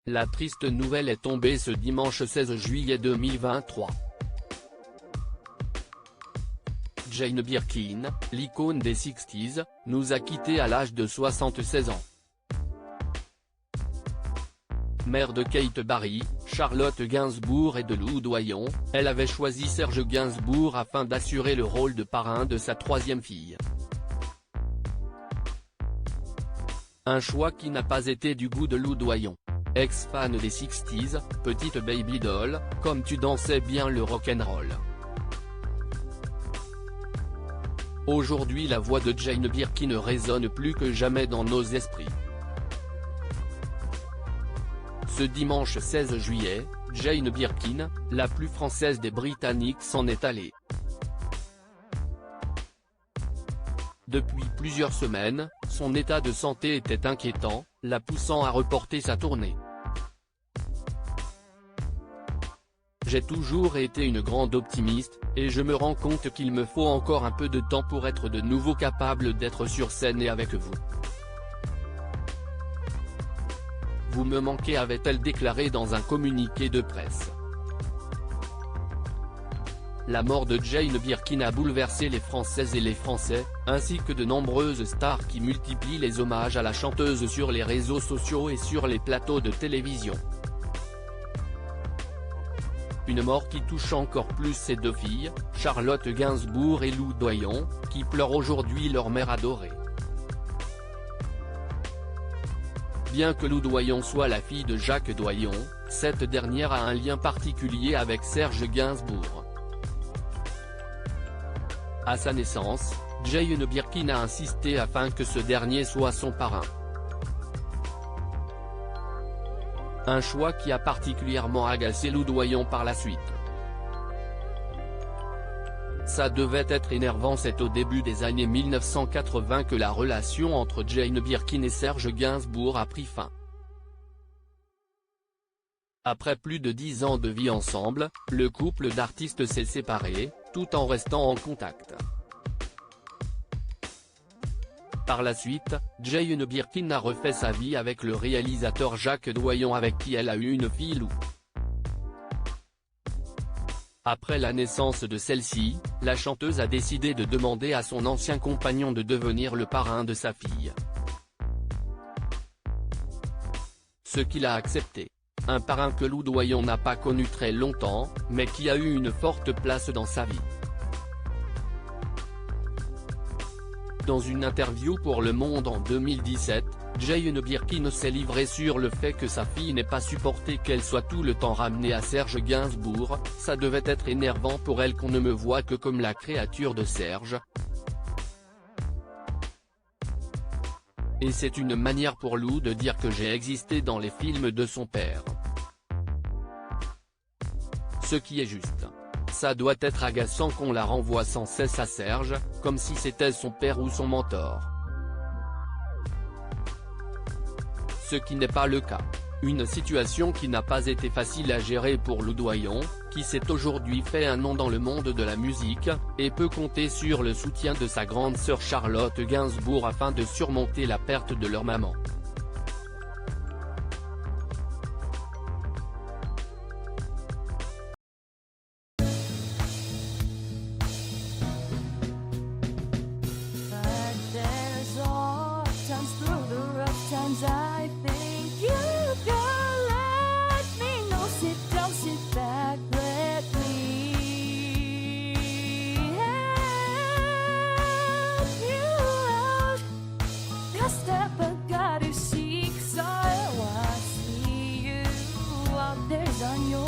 La triste nouvelle est tombée ce dimanche 16 juillet 2023. Jane Birkin, l'icône des 60s, nous a quittés à l'âge de 76 ans. Mère de Kate Barry, Charlotte Gainsbourg et de Lou Doyon, elle avait choisi Serge Gainsbourg afin d'assurer le rôle de parrain de sa troisième fille. Un choix qui n'a pas été du goût de Lou Doyon. Ex-fan des 60s, petite baby doll, comme tu dansais bien le rock'n'roll. Aujourd'hui la voix de Jane Birkin résonne plus que jamais dans nos esprits. Ce dimanche 16 juillet, Jane Birkin, la plus française des Britanniques s'en est allée. Depuis plusieurs semaines, son état de santé était inquiétant, la poussant à reporter sa tournée. J'ai toujours été une grande optimiste, et je me rends compte qu'il me faut encore un peu de temps pour être de nouveau capable d'être sur scène et avec vous. Vous me manquez, avait-elle déclaré dans un communiqué de presse. La mort de Jane Birkin a bouleversé les Françaises et les Français, ainsi que de nombreuses stars qui multiplient les hommages à la chanteuse sur les réseaux sociaux et sur les plateaux de télévision. Une mort qui touche encore plus ses deux filles, Charlotte Gainsbourg et Lou Doyon, qui pleurent aujourd'hui leur mère adorée. Bien que Lou Doyon soit la fille de Jacques Doyon, cette dernière a un lien particulier avec Serge Gainsbourg. À sa naissance, Jane Birkin a insisté afin que ce dernier soit son parrain. Un choix qui a particulièrement agacé Lou Doyon par la suite. Ça devait être énervant, c'est au début des années 1980 que la relation entre Jane Birkin et Serge Gainsbourg a pris fin. Après plus de 10 ans de vie ensemble, le couple d'artistes s'est séparé, tout en restant en contact. Par la suite, Jane Birkin a refait sa vie avec le réalisateur Jacques Doyon avec qui elle a eu une fille Lou. Après la naissance de celle-ci, la chanteuse a décidé de demander à son ancien compagnon de devenir le parrain de sa fille. Ce qu'il a accepté. Un parrain que Lou Doyon n'a pas connu très longtemps, mais qui a eu une forte place dans sa vie. Dans une interview pour Le Monde en 2017, Jane Birkin s'est livrée sur le fait que sa fille n'ait pas supporté qu'elle soit tout le temps ramenée à Serge Gainsbourg. Ça devait être énervant pour elle qu'on ne me voit que comme la créature de Serge. Et c'est une manière pour Lou de dire que j'ai existé dans les films de son père. Ce qui est juste. Ça doit être agaçant qu'on la renvoie sans cesse à Serge, comme si c'était son père ou son mentor. Ce qui n'est pas le cas. Une situation qui n'a pas été facile à gérer pour Lou Doyon, qui s'est aujourd'hui fait un nom dans le monde de la musique, et peut compter sur le soutien de sa grande sœur Charlotte Gainsbourg afin de surmonter la perte de leur maman. I think you can let me know. Sit down, sit back, let me help you out. The step I gotta seek, so I see you out there's on your